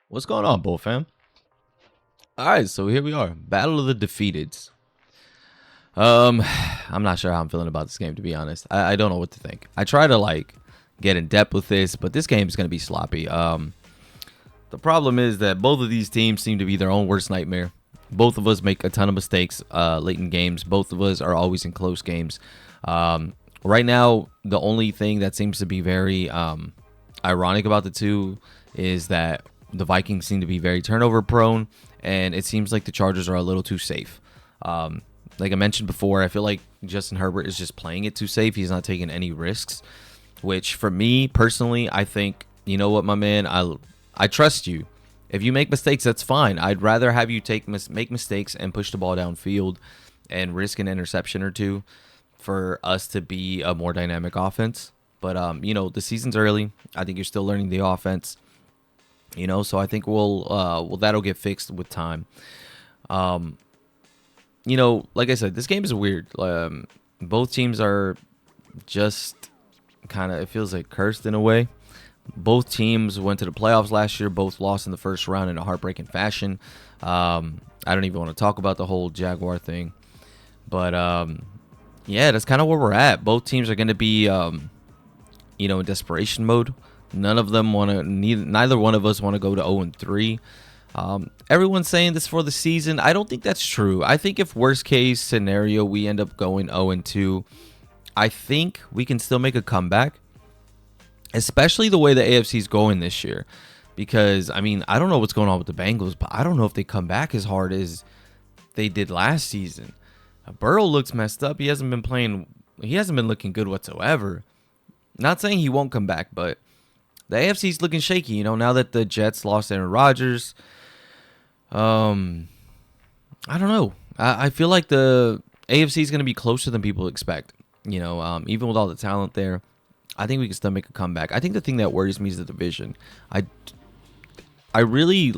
What's going on, Bull fam? All right, so here we are, Battle of the Defeateds. Um, I'm not sure how I'm feeling about this game, to be honest. I don't know what to think. I try to get in depth with this, but this game is gonna be sloppy. The problem is that both of these teams seem to be their own worst nightmare. Both of us make a ton of mistakes late in games. Both of us are always in close games. Right now, the only thing that seems to be very ironic about the two is that the Vikings seem to be very turnover prone, and it seems like the Chargers are a little too safe. Like I mentioned before, I feel like Justin Herbert is just playing it too safe. He's not taking any risks, which for me personally, I think, you know what, my man, I trust you. If you make mistakes, that's fine. I'd rather have you make mistakes and push the ball downfield and risk an interception or two for us to be a more dynamic offense. But the season's early. I think you're still learning the offense. So I think we'll that'll get fixed with time. Like I said, this game is weird. Both teams are just kind of, it feels like cursed in a way. Both teams went to the playoffs last year. Both lost in the first round in a heartbreaking fashion. I don't even want to talk about the whole Jaguar thing. But, yeah, that's kind of where we're at. Both teams are going to be, in desperation mode. None of them want to, neither one of us want to go to 0-3. Everyone's saying this for the season. I don't think that's true. I think if worst case scenario, we end up going 0-2, I think we can still make a comeback, especially the way the AFC is going this year. Because, I don't know what's going on with the Bengals, but I don't know if they come back as hard as they did last season. Burrow looks messed up. He hasn't been looking good whatsoever. Not saying he won't come back, but the AFC's looking shaky, now that the Jets lost Aaron Rodgers. I don't know. I feel like the AFC is going to be closer than people expect. Even with all the talent there, I think we can still make a comeback. I think the thing that worries me is the division. I really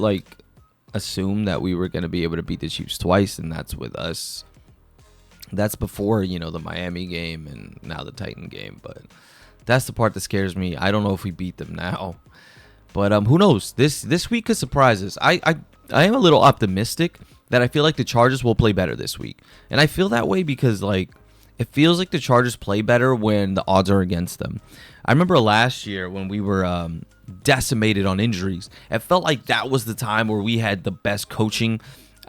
assume that we were going to be able to beat the Chiefs twice, and that's with us. That's before, the Miami game and now the Titan game, but that's the part that scares me. I don't know if we beat them now, but who knows? This week could surprise us. I am a little optimistic that I feel like the Chargers will play better this week, and I feel that way because it feels like the Chargers play better when the odds are against them. I remember last year when we were decimated on injuries. It felt like that was the time where we had the best coaching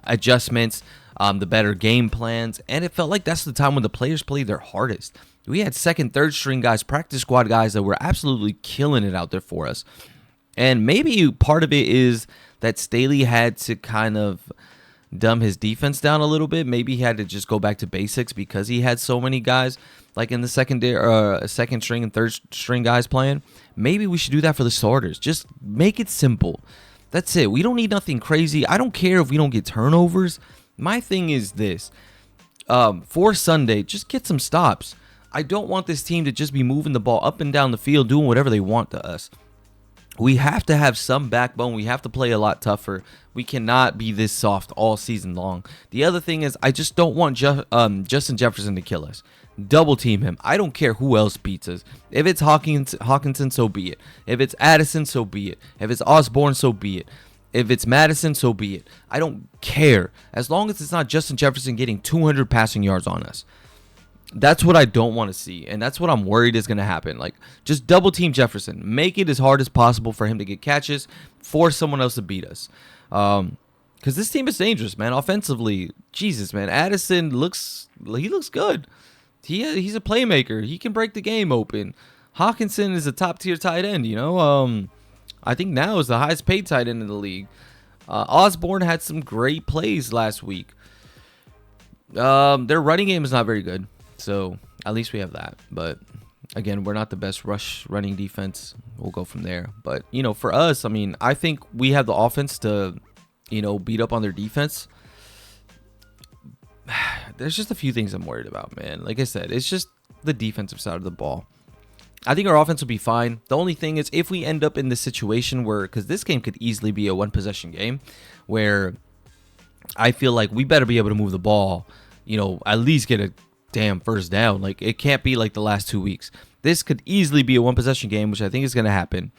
adjustments, the better game plans, and it felt like that's the time when the players played their hardest. We had second, third string guys, practice squad guys that were absolutely killing it out there for us. And maybe part of it is that Staley had to kind of dumb his defense down a little bit. Maybe he had to just go back to basics because he had so many guys in the second string and third string guys playing. Maybe we should do that for the starters. Just make it simple. That's it. We don't need nothing crazy. I don't care if we don't get turnovers. My thing is this. For Sunday, just get some stops. I don't want this team to just be moving the ball up and down the field, doing whatever they want to us. We have to have some backbone. We have to play a lot tougher. We cannot be this soft all season long. The other thing is, I just don't want Justin Jefferson to kill us. Double team him. I don't care who else beats us. If it's Hawkinson, so be it. If it's Addison, so be it. If it's Osborne, so be it. If it's Madison, so be it. I don't care. As long as it's not Justin Jefferson getting 200 passing yards on us. That's what I don't want to see, and that's what I'm worried is going to happen. Just double team Jefferson. Make it as hard as possible for him to get catches, force someone else to beat us. Because this team is dangerous, man. Offensively, Jesus, man. Addison looks good. He's a playmaker. He can break the game open. Hawkinson is a top-tier tight end, I think now is the highest paid tight end in the league. Osborne had some great plays last week. Their running game is not very good. So at least we have that. But again, we're not the best rush running defense. We'll go from there. But, for us, I think we have the offense to, beat up on their defense. There's just a few things I'm worried about, man. Like I said, it's just the defensive side of the ball. I think our offense will be fine. The only thing is if we end up in this situation where, because this game could easily be a one-possession game, where I feel like we better be able to move the ball, at least get a damn first down. It can't be like the last 2 weeks. This could easily be a one possession game, which I think is going to happen.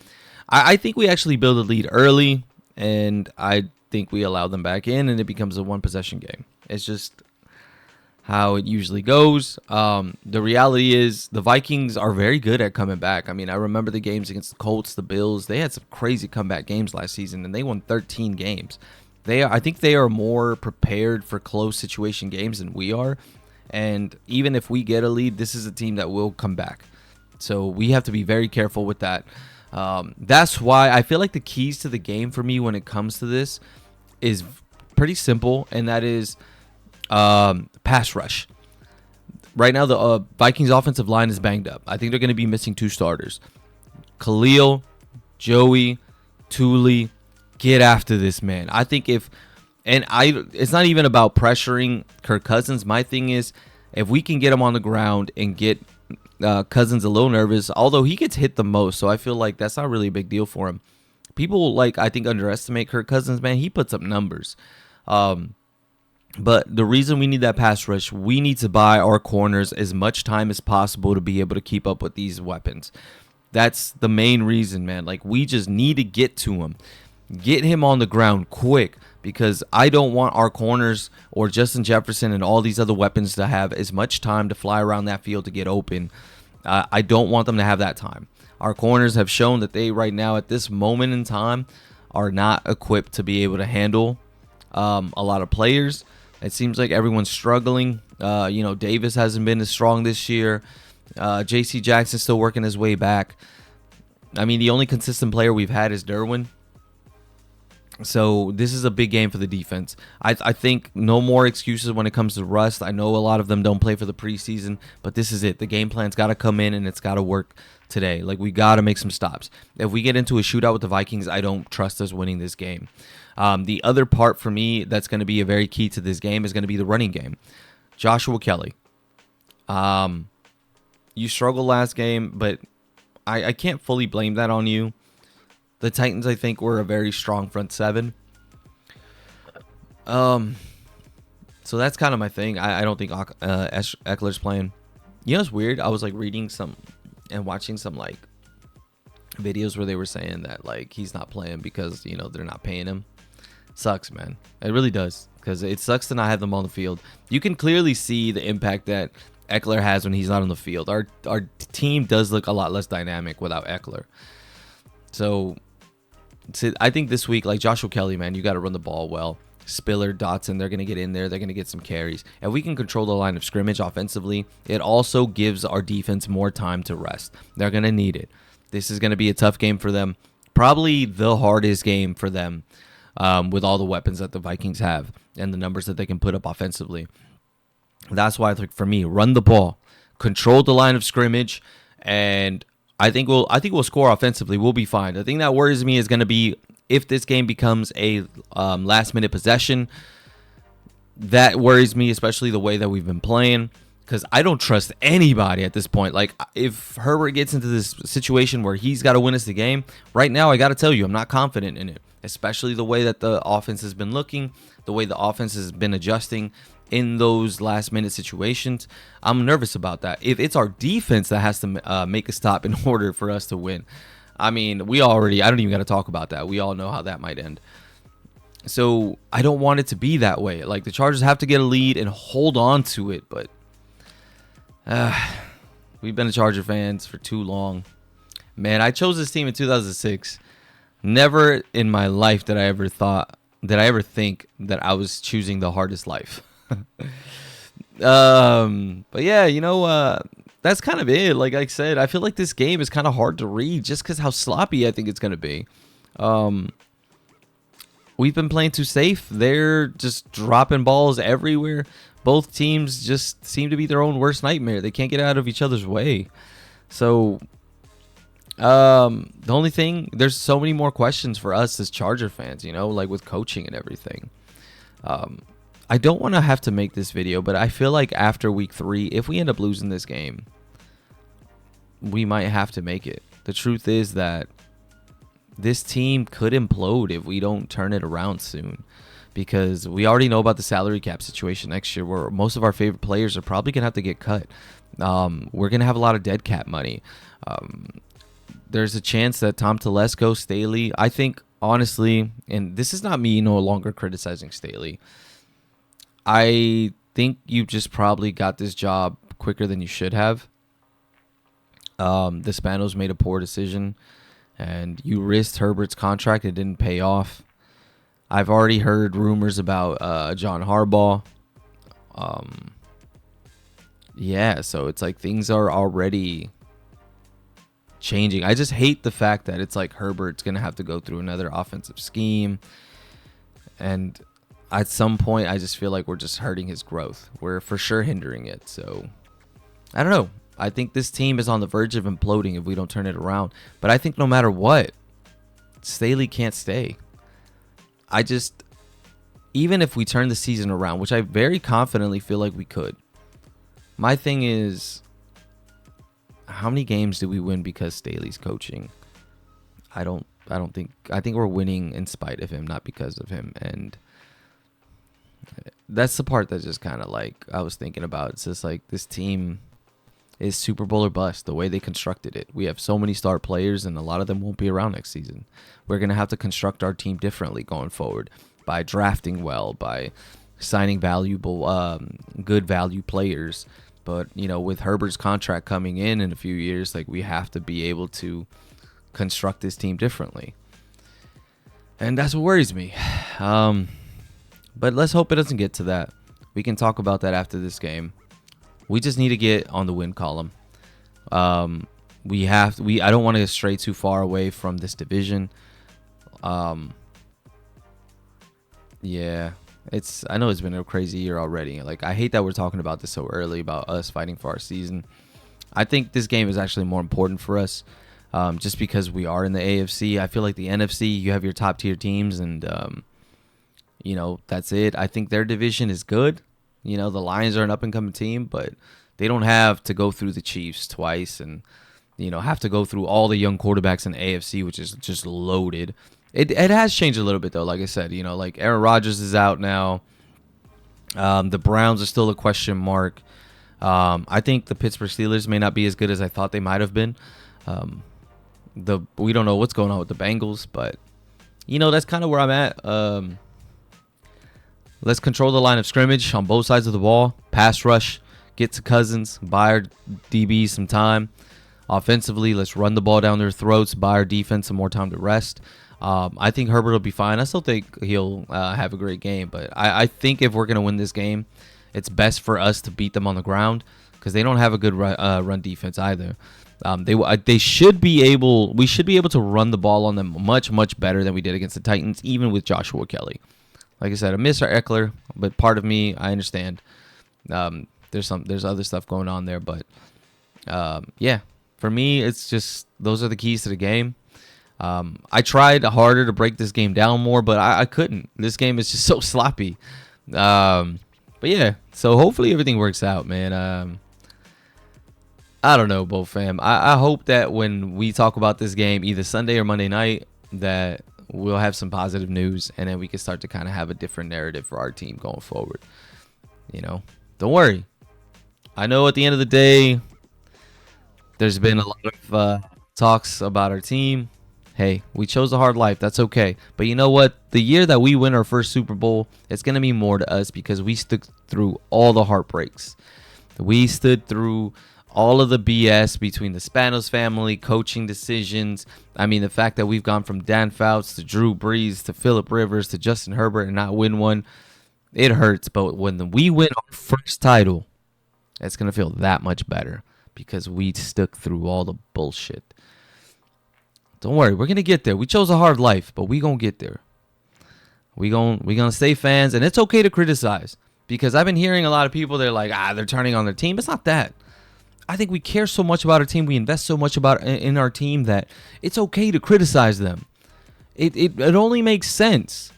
I think we actually build a lead early, and I think we allow them back in, and it becomes a one possession game. It's just how it usually goes. The reality is the Vikings are very good at coming back. I mean, I remember the games against the Colts, the Bills. They had some crazy comeback games last season, and they won 13 games. I think they are more prepared for close situation games than we are. And even if we get a lead, this is a team that will come back. So we have to be very careful with that. That's why I feel like the keys to the game for me when it comes to this is pretty simple, and that is pass rush. Right now, the Vikings offensive line is banged up. I think they're going to be missing 2 starters. Khalil, Joey, Thule, get after this man. I think it's not even about pressuring Kirk Cousins. My thing is, if we can get him on the ground and get Cousins a little nervous, although he gets hit the most, so I feel like that's not really a big deal for him. People I think underestimate Kirk Cousins, man. He puts up numbers. But the reason we need that pass rush, we need to buy our corners as much time as possible to be able to keep up with these weapons. That's the main reason, man. Like, we just need to get to him. Get him on the ground quick, because I don't want our corners or Justin Jefferson and all these other weapons to have as much time to fly around that field to get open. I don't want them to have that time. Our corners have shown that they right now at this moment in time are not equipped to be able to handle a lot of players. It seems like everyone's struggling. Davis hasn't been as strong this year. J.C. Jackson's still working his way back. I mean, the only consistent player we've had is Derwin. So this is a big game for the defense. I think no more excuses when it comes to rust. I know a lot of them don't play for the preseason, but this is it. The game plan's got to come in, and it's got to work today. Like, we got to make some stops. If we get into a shootout with the Vikings, I don't trust us winning this game. The other part for me that's going to be a very key to this game is going to be the running game. Joshua Kelly. You struggled last game, but I can't fully blame that on you. The Titans, I think, were a very strong front seven. So that's kind of my thing. I don't think Eckler's playing. You know, it's weird. I was reading some and watching some videos where they were saying that he's not playing because they're not paying him. Sucks, man. It really does, because it sucks to not have them on the field. You can clearly see the impact that Eckler has when he's not on the field. Our team does look a lot less dynamic without Eckler. So I think this week, Joshua Kelly, man, you got to run the ball well. Spiller, Dotson, they're going to get in there. They're going to get some carries. If we can control the line of scrimmage offensively, it also gives our defense more time to rest. They're going to need it. This is going to be a tough game for them. Probably the hardest game for them with all the weapons that the Vikings have and the numbers that they can put up offensively. That's why, for me, run the ball, control the line of scrimmage, and I think we'll score offensively. We'll be fine. The thing that worries me is going to be if this game becomes a last-minute possession. That worries me, especially the way that we've been playing, because I don't trust anybody at this point. If Herbert gets into this situation where he's got to win us the game, right now I got to tell you, I'm not confident in it, especially the way that the offense has been looking, the way the offense has been adjusting in those last-minute situations. I'm nervous about that. If it's our defense that has to make a stop in order for us to win, I mean, I don't even got to talk about that. We all know how that might end. So I don't want it to be that way. The Chargers have to get a lead and hold on to it, but we've been Charger fans for too long. Man, I chose this team in 2006. Never in my life did I ever think that I was choosing the hardest life. But yeah, that's kind of it. Like I said, I feel like this game is kind of hard to read just because how sloppy I think it's going to be. We've been playing too safe. They're just dropping balls everywhere. Both teams just seem to be their own worst nightmare. They can't get out of each other's way. So, the only thing, there's so many more questions for us as Charger fans, with coaching and everything. I don't want to have to make this video, but I feel like after week 3, if we end up losing this game, we might have to make it. The truth is that this team could implode if we don't turn it around soon, because we already know about the salary cap situation next year where most of our favorite players are probably going to have to get cut. We're going to have a lot of dead cap money. There's a chance that Tom Telesco, Staley, I think honestly, and this is not me no longer criticizing Staley. I think you just probably got this job quicker than you should have. The Spanos made a poor decision, and you risked Herbert's contract. It didn't pay off. I've already heard rumors about John Harbaugh. Um, yeah, so it's like things are already changing. I just hate the fact that it's like Herbert's going to have to go through another offensive scheme. And at some point, I just feel like we're just hurting his growth. We're for sure hindering it. So I don't know. I think this team is on the verge of imploding if we don't turn it around. But I think no matter what, Staley can't stay. Even if we turn the season around, which I very confidently feel like we could, my thing is, how many games do we win because Staley's coaching? I think we're winning in spite of him, not because of him. And that's the part that just kind of like I was thinking about. It's just like this team is Super Bowl or bust, the way they constructed it. We have so many star players, and a lot of them won't be around next season. We're going to have to construct our team differently going forward by drafting well, by signing valuable, good value players. But, with Herbert's contract coming in a few years, like we have to be able to construct this team differently. And that's what worries me. But let's hope it doesn't get to that. We can talk about that after this game. We just need to get on the win column. I don't want to stray too far away from this division. Yeah, I know it's been a crazy year already. Like, I hate that we're talking about this so early, about us fighting for our season. I think this game is actually more important for us, just because we are in the AFC. I feel like the NFC, you have your top tier teams, and that's it. I think their division is good. The Lions are an up-and-coming team, but they don't have to go through the Chiefs twice and, have to go through all the young quarterbacks in the AFC, which is just loaded. It has changed a little bit, though. Like I said, like Aaron Rodgers is out now. The Browns are still a question mark. I think the Pittsburgh Steelers may not be as good as I thought they might have been. We don't know what's going on with the Bengals, but, that's kind of where I'm at. Let's control the line of scrimmage on both sides of the ball. Pass rush, get to Cousins, buy our DBs some time. Offensively, let's run the ball down their throats, buy our defense some more time to rest. I think Herbert will be fine. I still think he'll have a great game, but I think if we're going to win this game, it's best for us to beat them on the ground because they don't have a good run defense either. We should be able to run the ball on them much, much better than we did against the Titans, even with Joshua Kelly. Like I said, I miss our Eckler, but part of me, I understand. There's other stuff going on there, but yeah, for me, it's just those are the keys to the game. I tried harder to break this game down more, but I couldn't. This game is just so sloppy. But yeah, so hopefully everything works out, man. I don't know, Bo fam. I hope that when we talk about this game, either Sunday or Monday night, that we'll have some positive news, and then we can start to kind of have a different narrative for our team going forward. Don't worry. I know at the end of the day, there's been a lot of talks about our team. Hey, we chose a hard life. That's okay. But you know what? The year that we win our first Super Bowl, it's going to mean more to us because we stood through all the heartbreaks. We stood through all of the BS between the Spanos family, coaching decisions. I mean, the fact that we've gone from Dan Fouts to Drew Brees to Phillip Rivers to Justin Herbert and not win one, it hurts. But when we win our first title, it's going to feel that much better because we stuck through all the bullshit. Don't worry, we're going to get there. We chose a hard life, but we going to get there. We going to stay fans, and it's okay to criticize because I've been hearing a lot of people, they're like, they're turning on their team. It's not that. I think we care so much about our team. We invest so much in our team that it's okay to criticize them. It only makes sense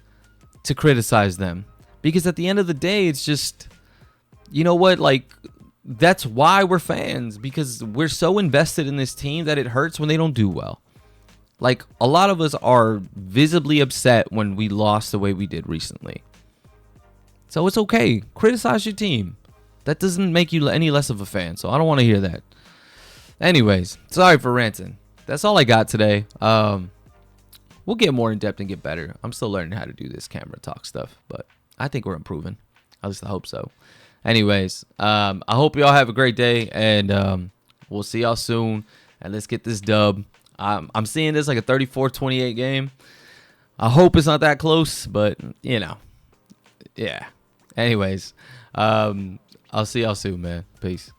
to criticize them because at the end of the day, it's just, you know what? Like, that's why we're fans, because we're so invested in this team that it hurts when they don't do well. Like, a lot of us are visibly upset when we lost the way we did recently. So it's okay. Criticize your team. That doesn't make you any less of a fan, so I don't want to hear that. Anyways, sorry for ranting. That's all I got today. we'll get more in depth and get better. I'm still learning how to do this camera talk stuff, but I think we're improving. At least I hope so. Anyways, I hope y'all have a great day, and we'll see y'all soon. And let's get this dub. I'm seeing this like a 34-28 game. I hope it's not that close, but yeah. Anyways, I'll see y'all soon, man. Peace.